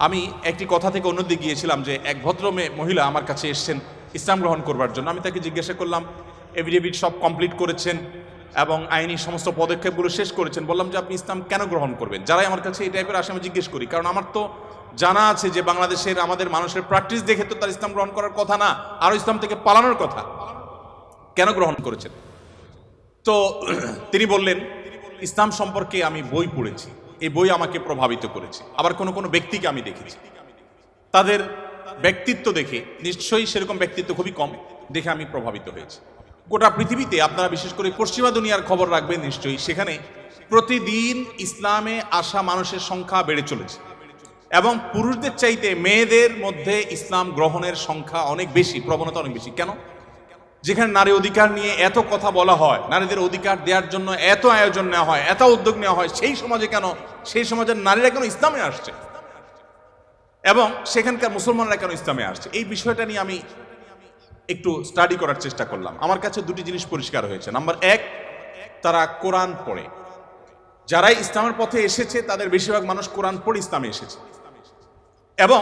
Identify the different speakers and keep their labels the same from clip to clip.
Speaker 1: আমি একটি কথা থেকে অন্যদিকে গিয়েছিলাম যে এক ভদ্র মহিলা আমার কাছে এসেছেন ইসলাম গ্রহণ করবার জন্য। আমি তাকে জিজ্ঞাসা করলাম, এফিডেভিট সব কমপ্লিট করেছেন এবং আইনি সমস্ত পদক্ষেপগুলো শেষ করেছেন, বললাম যে আপনি ইসলাম কেন গ্রহণ করবেন? যারাই আমার কাছে এই টাইপের আসে আমি জিজ্ঞেস করি, কারণ আমার তো জানা আছে যে বাংলাদেশের আমাদের মানুষের প্র্যাকটিস দেখে তো তার ইসলাম গ্রহণ করার কথা না, আরও ইসলাম থেকে পালানোর কথা। কেন গ্রহণ করেছেন? তো তিনি বললেন, ইসলাম সম্পর্কে আমি বই পড়েছি, এই বই আমাকে প্রভাবিত করেছে। আবার কোনো কোনো ব্যক্তিকে আমি দেখেছি, তাদের ব্যক্তিত্ব দেখে, নিশ্চয়ই সেরকম ব্যক্তিত্ব খুবই কম, দেখে আমি প্রভাবিত হয়েছি। গোটা পৃথিবীতে আপনারা বিশেষ করে পশ্চিমা দুনিয়ার খবর রাখবেন নিশ্চয়ই, সেখানে প্রতিদিন ইসলামে আসা মানুষের সংখ্যা বেড়ে চলেছে এবং পুরুষদের চাইতে মেয়েদের মধ্যে ইসলাম গ্রহণের সংখ্যা অনেক বেশি, প্রবণতা অনেক বেশি। কেন? যেখানে নারী অধিকার নিয়ে এত কথা বলা হয়, নারীদের অধিকার দেওয়ার জন্য এত আয়োজন নেওয়া হয়, এত উদ্যোগ নেওয়া হয়, সেই সমাজে কেন, সেই সমাজের নারীরা কেন ইসলামে আসছে এবং সেখানকার মুসলমানরা কেন ইসলামে আসছে, এই বিষয়টা নিয়ে আমি একটু স্টাডি করার চেষ্টা করলাম। আমার কাছে দুটি জিনিস পরিষ্কার হয়েছে। নাম্বার এক, তারা কোরআন পড়ে। যারাই ইসলামের পথে এসেছে তাদের বেশিরভাগ মানুষ কোরআন পড়ে ইসলামে এসেছে। এবং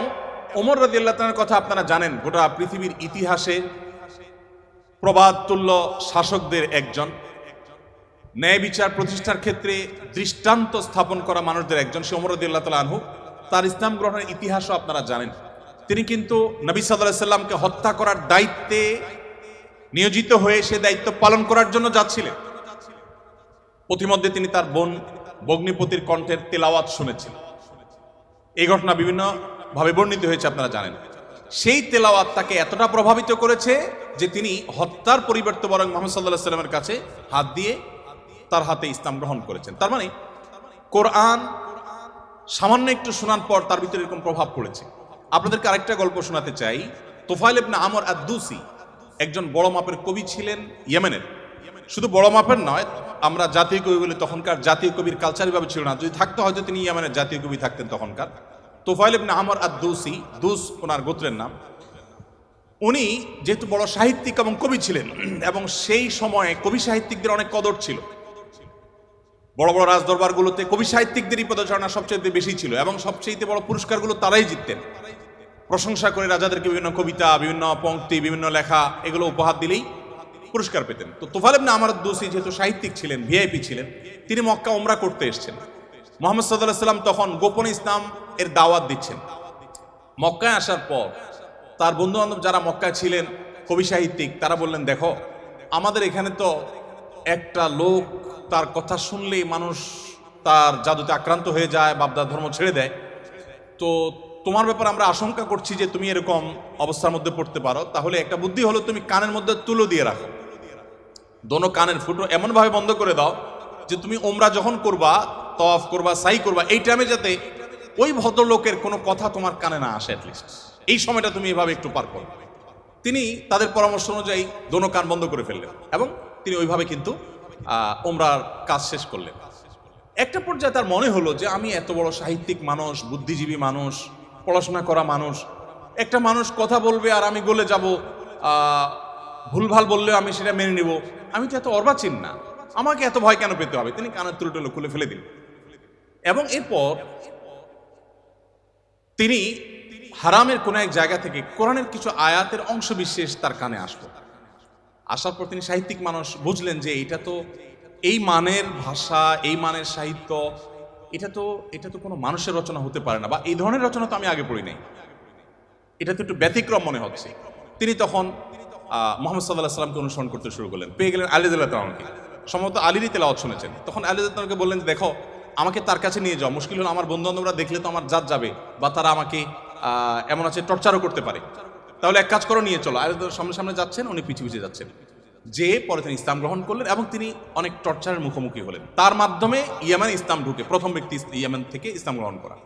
Speaker 1: ওমর রাদিয়াল্লাহু তাআলার কথা আপনারা জানেন, গোটা পৃথিবীর ইতিহাসে প্রবাদতুল্য শাসকদের একজন, ন্যায় বিচার প্রতিষ্ঠার ক্ষেত্রে দৃষ্টান্ত স্থাপন করা মানুষদের একজন, সে ওমর রাদিয়াল্লাহু তাআলা আনহু। তার ইসলাম গ্রহণের ইতিহাসও আপনারা জানেন। তিনি কিন্তু নবী সাল্লাল্লাহু আলাইহি সাল্লামকে হত্যা করার দায়িত্বে নিয়োজিত হয়ে সে দায়িত্ব পালন করার জন্য যাচ্ছিলেন। প্রতিমধ্যে তিনি তার বোন ভগ্নিপতির কণ্ঠের তেলাওয়াত শুনেছেন। এই ঘটনা বিভিন্নভাবে বর্ণিত হয়েছে, আপনারা জানেন। সেই তেলাওয়াত তাকে এতটা প্রভাবিত করেছে যে তিনি হত্যার পরিবর্তে বরং মুহাম্মদ সাল্লাল্লাহু আলাইহি সাল্লামের কাছে হাত দিয়ে তার হাতে ইসলাম গ্রহণ করেছেন। তার মানে কোরআন সামান্য একটু শোনার পর তার ভিতরে এরকম প্রভাব পড়েছে। আপনাদেরকে আরেকটা গল্প শোনাতে চাই। তুফাইল ইবনে আমর আদ-দুসি একজন বড় মাপের কবি ছিলেন ইয়েমেনের। শুধু বড় মাপের নয়, আমরা জাতীয় কবি বলে, তখনকার জাতীয় কবির কালচার ভাবে ছিল না, যদি থাকতো হয়তো তিনি ইয়েমেনের জাতীয় কবি থাকতেন তখনকার। তুফাইল ইবনে আমর আদ-দুসি, দুস ওনার গোত্রের নাম। উনি যেহেতু বড় সাহিত্যিক এবং কবি ছিলেন এবং সেই সময়ে কবি সাহিত্যিকদের অনেক কদর ছিল, বড় বড় রাজদরবারগুলোতে কবি সাহিত্যিকদেরই পদচারণা সবচেয়ে বেশি ছিল এবং সবচেয়ে বড় পুরস্কারগুলো তারাই জিততেন। প্রশংসা করে রাজাদেরকে বিভিন্ন কবিতা, বিভিন্ন পংক্তি, বিভিন্ন লেখা এগুলো উপহার দিলেই পুরস্কার পেতেন। তো তুফাইল ইবনে আমর আদ-দুসি যেহেতু সাহিত্যিক ছিলেন, ভিআইপি ছিলেন, তিনি মক্কা উমরা করতে এসেছেন। মুহাম্মদ সাল্লাল্লাহু আলাইহি সাল্লাম তখন গোপনে ইসলাম এর দাওয়াত দিচ্ছেন। মক্কায় আসার পর তার বন্ধু বান্ধব যারা মক্কায় ছিলেন কবি সাহিত্যিক, তারা বললেন, দেখো আমাদের এখানে তো একটা লোক, তার কথা শুনলেই মানুষ তার জাদুতে আক্রান্ত হয়ে যায়, বাপদার ধর্ম ছেড়ে দেয়। তো তোমার ব্যাপারে আমরা আশঙ্কা করছি যে তুমি এরকম অবস্থার মধ্যে পড়তে পারো। তাহলে একটা বুদ্ধি হলো, তুমি কানের মধ্যে তুলো দিয়ে রাখো, দোনো কানের ফুটো এমনভাবে বন্ধ করে দাও যে তুমি ওমরা যখন করবা, তওয়াফ করবা, সাই করবা, এই টাইমে যাতে ওই ভদ্রলোকের কোনো কথা তোমার কানে না আসে, অ্যাটলিস্ট এই সময়টা তুমি এভাবে একটু পার করো। তিনি তাদের পরামর্শ অনুযায়ী দোনো কান বন্ধ করে ফেললেন এবং তিনি ওইভাবে কিন্তু ওমরার কাজ শেষ করলেন। একটা পর্যায়ে তার মনে হলো যে আমি এত বড় সাহিত্যিক মানুষ, বুদ্ধিজীবী মানুষ, পড়াশোনা করা মানুষ, একটা মানুষ কথা বলবে আর আমি গলে যাব, ভুলভাল বললেও আমি সেটা মেনে নিব, আমি তো এত অর্বাচীন না, আমাকে এত ভয় কেন পেতে হবে? তিনি কানের তুলো খুলে ফেলে দিলেন এবং এরপর তিনি হারামের কোন এক জায়গা থেকে কোরআনের কিছু আয়াতের অংশ বিশেষ তার কানে আসলো। আসার পর তিনি সাহিত্যিক মানুষ, বুঝলেন যে এটা তো এই মানের ভাষা, এই মানের সাহিত্য, এটা তো কোনো মানুষের রচনা হতে পারে না, বা এই ধরনের রচনা তো আমি আগে পড়ি নাই, এটা তো একটু ব্যতিক্রম মনে হচ্ছে। তিনি তখন মুহাম্মদ সাল্লাল্লাহু আলাইহি সাল্লামকে অনুসরণ করতে শুরু করলেন। পেয়ে গেলেন আলী রাদিয়াল্লাহু তাআলাকে, সম্ভবত আলীরই তেলাওয়াত শুনেছেন। তখন আলী রাদিয়াল্লাহু তাআলাকে বললেন, দেখো আমাকে তার কাছে নিয়ে যাও, মুশকিল হলো আমার বন্ধু বান্ধবরা দেখলে তো আমার জাত যাবে, বা তারা আমাকে এমন আছে টর্চারও করতে পারে, তাহলে এক কাজ করো, নিয়ে চলো। আলী সামনে সামনে যাচ্ছেন, উনি পিছিয়ে পিছিয়ে যাচ্ছেন। যে পরে তিনি ইসলাম গ্রহণ করলেন এবং তিনি অনেক টর্চারের মুখোমুখি হলেন। তার মাধ্যমে ইয়েমেন ইসলাম ঢুকে, প্রথম ব্যক্তি ইয়েমেন থেকে ইসলাম গ্রহণ করা।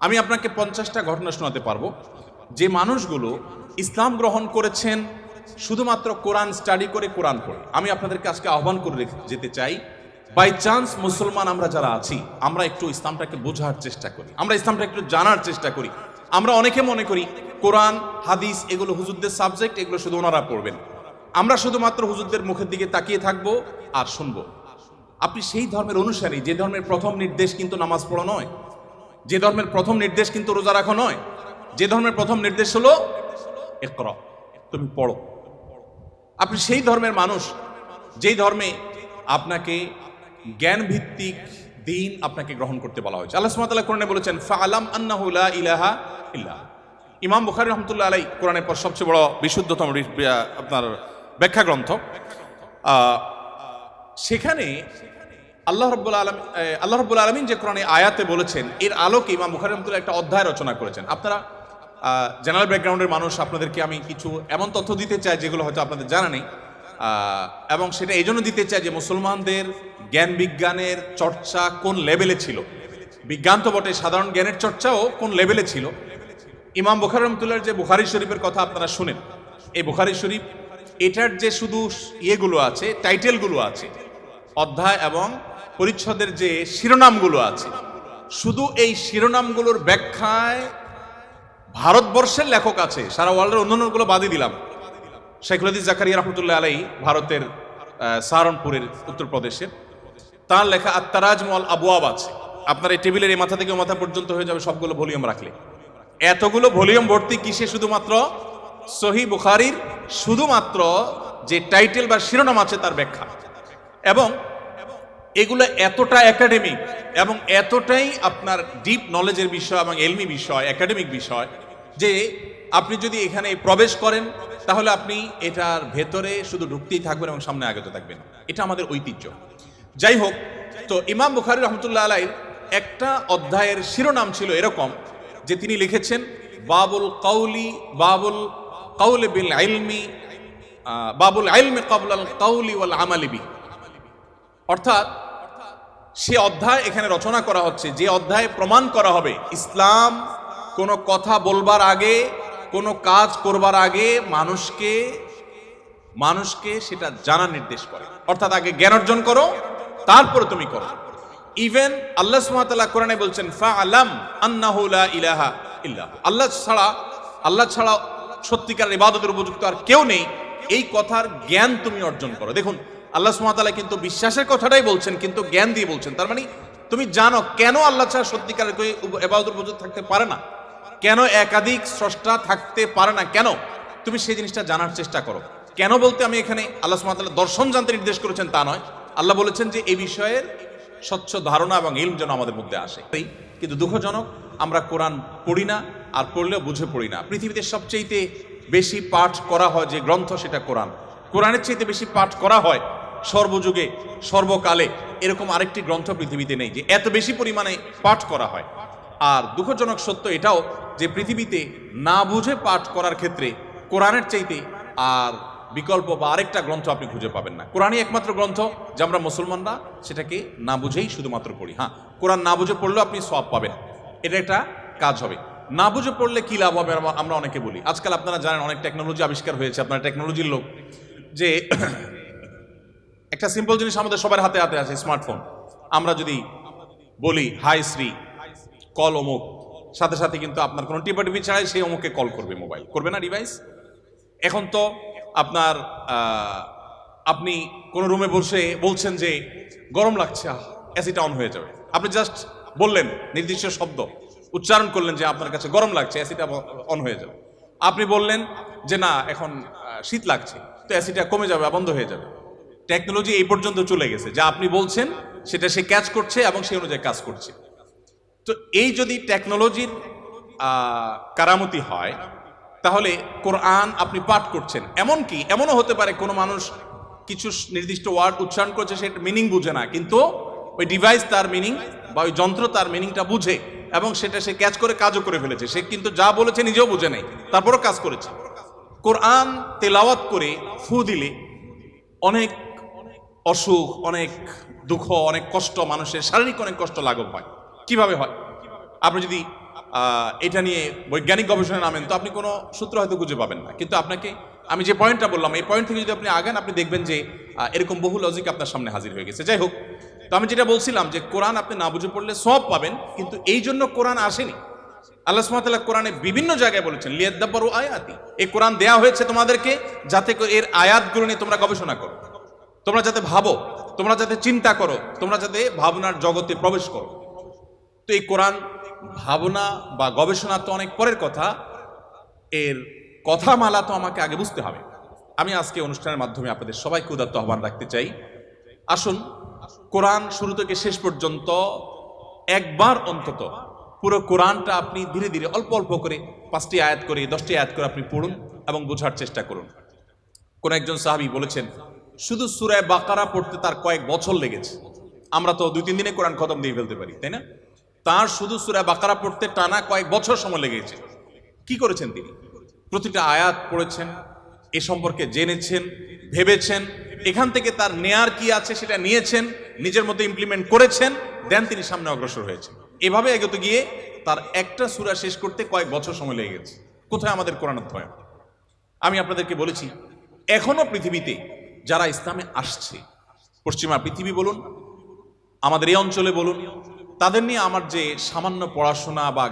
Speaker 1: আমি আপনাকে 50টা ঘটনা শোনাতে পারবো যে মানুষগুলো ইসলাম গ্রহণ করেছেন শুধুমাত্র কোরআন স্টাডি করে, কোরআন পড়ে। আমি আপনাদেরকে আজকে আহ্বান করে যেতে চাই, বাই চান্স মুসলমান আমরা যারা আছি, আমরা একটু ইসলামটাকে বোঝার চেষ্টা করি, আমরা ইসলামটা একটু জানার চেষ্টা করি। আমরা অনেকে মনে করি কোরআন হাদিস এগুলো হুজুরদের সাবজেক্ট, এগুলো শুধু ওনারা পড়বেন, আমরা শুধুমাত্র হুজুরদের মুখের দিকে তাকিয়ে থাকবো আর শুনবো। আপনি সেই ধর্মের অনুসারী যে ধর্মের প্রথম নির্দেশ কিন্তু নামাজ পড়া নয়, যে ধর্মের প্রথম নির্দেশ কিন্তু রোজা রাখা নয়, যে ধর্মের প্রথম নির্দেশ হলো ইকরা, তুমি পড়ো। আপনি সেই ধর্মের মানুষ যেই ধর্মে আপনাকে জ্ঞান ভিত্তিক দিন আপনাকে গ্রহণ করতে বলা হয়েছে। আল্লাহ সুবহানাহু ওয়া তাআলা কোরআনে বলেছেন ফাআলাম আন্নাহু লা ইলাহা ইল্লাহ। ইমাম বুখারী রাহমাতুল্লাহ আলাইহি কোরআনের পর সবচেয়ে বড় বিশুদ্ধতম আপনার ব্যাখ্যা গ্রন্থ, সেখানে আল্লাহ রাব্বুল আলামিন যে কোরআনে আয়াতে বলেছেন এর আলোকে ইমাম বুখারী রাহমাতুল্লাহ একটা অধ্যায় রচনা করেছেন। আপনারা জেনারেল ব্যাকগ্রাউন্ডের মানুষ, আপনাদেরকে আমি কিছু এমন তথ্য দিতে চাই যেগুলো হয়তো আপনাদের জানা নেই, এবং সেটা এই জন্য দিতে চাই যে মুসলমানদের জ্ঞান বিজ্ঞানের চর্চা কোন লেভেলে ছিল, বিজ্ঞান তো বটে, সাধারণ জ্ঞানের চর্চাও কোন লেভেলে ছিল। ইমাম বুখারী রাহমাতুল্লাহর যে বুখারী শরীফের কথা আপনারা শুনেন, এই বুখারী শরীফ এটার যে শুধু ইয়েগুলো আছে, টাইটেলগুলো আছে, অধ্যায় এবং পরিচ্ছদের যে শিরোনামগুলো আছে, শুধু এই শিরোনামগুলোর ব্যাখ্যায় ভারতবর্ষের লেখক আছে, সারা ওয়ার্ল্ডের অন্যান্যগুলো বাদই দিলাম। শাইখুল হাদিস জাকারিয়া রাহমাতুল্লাহ আলাইহি ভারতের সাহারানপুরের উত্তরপ্রদেশের, তার লেখা আত-তারাজম ওয়াল আবওয়াব আছে। আপনার এই টেবিলের এই মাথা থেকে মাথা পর্যন্ত হয়ে যাবে সবগুলো ভলিউম রাখলে। এতগুলো ভলিউম ভর্তি কিসে? শুধুমাত্র সহিহ বুখারীর শুধুমাত্র যে টাইটেল বা শিরোনাম আছে তার ব্যাখ্যা। এবং এগুলো এতটা একাডেমিক এবং এতটাই আপনার ডিপ নলেজের বিষয় এবং এলমি বিষয়, একাডেমিক বিষয়, যে আপনি যদি এখানে প্রবেশ করেন তাহলে আপনি এটার ভেতরে শুধু ঢুকতেই থাকবেন এবং সামনে আগতে থাকবেন। এটা আমাদের ঐতিহ্য। যাই হোক, তো ইমাম বুখারী রাহমাতুল্লাহ আলাইহির একটা অধ্যায়ের শিরোনাম ছিল এরকম যে তিনি লিখেছেন বাবুল কাউলি বিল ইলমি, বাবুল ইলমি ক্বাবলাল কাউলি ওয়াল আমালি বি। অর্থাৎ সে অধ্যায় এখানে রচনা করা হচ্ছে যে অধ্যায়ে প্রমাণ করা হবে ইসলাম কোনো কথা বলবার আগে, কোনো কাজ করবার আগে মানুষকে সেটা জানার নির্দেশ করে। অর্থাৎ আগে জ্ঞান অর্জন করো, তারপরে তুমি করো। ইভেন আল্লাহ সুবহানাহু ওয়া তাআলা কোরআনে বলছেন ফাআলাম আন্নাহু লা ইলাহা ইল্লাহ, আল্লাহ ছাড়া সত্যিকার ইবাদতের উপযুক্ত আর কেউ নেই, এই কথার জ্ঞান তুমি অর্জন করো। দেখুন, আল্লাহ সুবহানাহু ওয়া তাআলা কিন্তু বিশ্বাসের কথাটাই বলছেন, কিন্তু জ্ঞান দিয়ে বলছেন। তার মানে তুমি জানো কেন আল্লাহ ছাড়া সত্যিকারের কেউ ইবাদতের উপযুক্ত থাকতে পারে না, কেন একাধিক স্রষ্টা থাকতে পারে না, কেন তুমি সেই জিনিসটা জানার চেষ্টা করো। কেন বলতে আমি এখানে আল্লাহ সুবহানাহু ওয়া তাআলা দর্শন জানতে নির্দেশ করেছেন তা নয়, আল্লাহ বলেছেন যে এই বিষয়ের স্বচ্ছ ধারণা এবং ইলম যেন আমাদের মধ্যে আসে। কিন্তু দুঃখজনক, আমরা কোরআন পড়ি না, আর পড়লেও বুঝে পড়ি না। পৃথিবীতে সবচেয়ে বেশি পাঠ করা হয় যে গ্রন্থ সেটা কোরআন। কোরআনের চাইতে বেশি পাঠ করা হয় সর্বযুগে সর্বকালে এরকম আরেকটি গ্রন্থ পৃথিবীতে নেই যে এত বেশি পরিমাণে পাঠ করা হয়। আর দুঃখজনক সত্য এটাও যে পৃথিবীতে না বুঝে পাঠ করার ক্ষেত্রে কোরআনের চাইতে আর বিকল্প বা আরেকটা গ্রন্থ আপনি খুঁজে পাবেন না। কোরআনই একমাত্র গ্রন্থ যে আমরা মুসলমানরা সেটাকে না বুঝেই শুধুমাত্র পড়ি। হ্যাঁ, কোরআন না বুঝে পড়লেও আপনি সওয়াব পাবেন, এটা একটা কাজ হবে। না বুঝে পড়লে কি লাভ হবে আমরা অনেকে বলি। আজকাল আপনারা জানেন অনেক টেকনোলজি আবিষ্কার হয়েছে, আপনারা টেকনোলজির লোক, যে একটা সিম্পল জিনিস আমাদের সবার হাতে হাতে আছে, স্মার্টফোন। আমরা যদি বলি হাই শ্রী কল অমুক, সাথে সাথে কিন্তু আপনার কোনো টিপাটিপি ছাড়াই সেই অমুককে কল করবে, মোবাইল করবে না ডিভাইস। এখন তো আপনার আপনি কোনো রুমে বসে বলছেন যে গরম লাগছে, এসিটা অন হয়ে যাবে। আপনি জাস্ট বললেন, নির্দিষ্ট শব্দ উচ্চারণ করলেন যে আপনার কাছে গরম লাগছে, এসিটা অন হয়ে যাবে। আপনি বললেন যে না এখন শীত লাগছে, তো এসিটা কমে যাবে, বন্ধ হয়ে যাবে। টেকনোলজি এই পর্যন্ত চলে গেছে যা আপনি বলছেন সেটা সে ক্যাচ করছে এবং সেই অনুযায়ী কাজ করছে। তো এই যদি টেকনোলজির কারামতি হয় তাহলে কোরআন আপনি পাঠ করছেন, এমনকি এমনও হতে পারে কোনো মানুষ কিছু নির্দিষ্ট ওয়ার্ড উচ্চারণ করছে, সেটা মিনিং বুঝে না, কিন্তু ওই ডিভাইস তার মিনিং বা ওই যন্ত্র তার মিনিংটা বুঝে এবং সেটা সে ক্যাচ করে কাজও করে ফেলেছে। সে কিন্তু যা বলেছে নিজেও বুঝে নেই, তারপরও কাজ করেছে। কোরআন তেলাওয়াত করে ফু দিলে অনেক অসুখ, অনেক দুঃখ, অনেক কষ্ট, মানুষের শারীরিক অনেক কষ্ট লাঘব হয়। কিভাবে হয়? আপনি যদি এটা নিয়ে বৈজ্ঞানিক গবেষণায় নামেন তো আপনি কোনো সূত্র হয়তো খুঁজে পাবেন না, কিন্তু আপনাকে আমি যে পয়েন্টটা বললাম এই পয়েন্ট থেকে যদি আপনি আগান আপনি দেখবেন যে এরকম বহু লজিক আপনার সামনে হাজির হয়ে গেছে। যাই হোক, তো আমি যেটা বলছিলাম যে কোরআন আপনি না বুঝে পড়লে সওয়াব পাবেন, কিন্তু এই জন্য কোরআন আসেনি। আল্লাহ সুবহানাহু ওয়া তাআলা কোরআনে বিভিন্ন জায়গায় বলেছেন লিয়াদাব্বারু আয়াতি, এই কোরআন দেয়া হয়েছে তোমাদেরকে যাতে এর আয়াতগুলো নিয়ে তোমরা গবেষণা করো, তোমরা যাতে ভাবো, তোমরা যাতে চিন্তা করো, তোমরা যাতে ভাবনার জগতে প্রবেশ করো। তো এই কোরআন ভাবনা বা গবেষণা তো অনেক পরের কথা, এর কথামালা তো আমাকে আগে বুঝতে হবে। আমি আজকে অনুষ্ঠানের মাধ্যমে আপনাদের সবাইকে উদাত্ত আহ্বান রাখতে চাই, আসুন কোরআন শুরু থেকে শেষ পর্যন্ত একবার অন্তত পুরো কোরআনটা আপনি ধীরে ধীরে অল্প অল্প করে 5টি আয়াত করে 10টি আয়াত করে আপনি পড়ুন এবং বোঝার চেষ্টা করুন। কোন একজন সাহাবী বলেছেন শুধু সূরা বাকারা পড়তে তার কয়েক বছর লেগেছে। আমরা তো 2-3 দিনে কোরআন খতম দিয়ে ফেলতে পারি, তাই না? তার শুধু সূরা বাকারা পড়তে টানা কয়েক বছর সময় লেগেছে। কি করেছেন তিনি? প্রতিটা আয়াত পড়েছেন, এ সম্পর্কে জেনেছেন, ভেবেছেন, এখান থেকে তার নেয়ার কি আছে সেটা নিয়েছেন, নিজের মধ্যে ইমপ্লিমেন্ট করেছেন, দেন তিনি সামনে অগ্রসর হয়েছেন। এভাবে এগোতে গিয়ে তার একটা সূরা শেষ করতে কয়েক বছর সময় লেগে গেছে। কোথায় আমাদের কোরআন অধ্যয়ন? আমি আপনাদেরকে বলেছি, এখনো পৃথিবীতে যারা ইসলামে আসছে, পশ্চিমা পৃথিবী বলুন, আমাদের এই অঞ্চলে বলুন, তাদের নিয়ে আমার যে সামান্য পড়াশোনা বা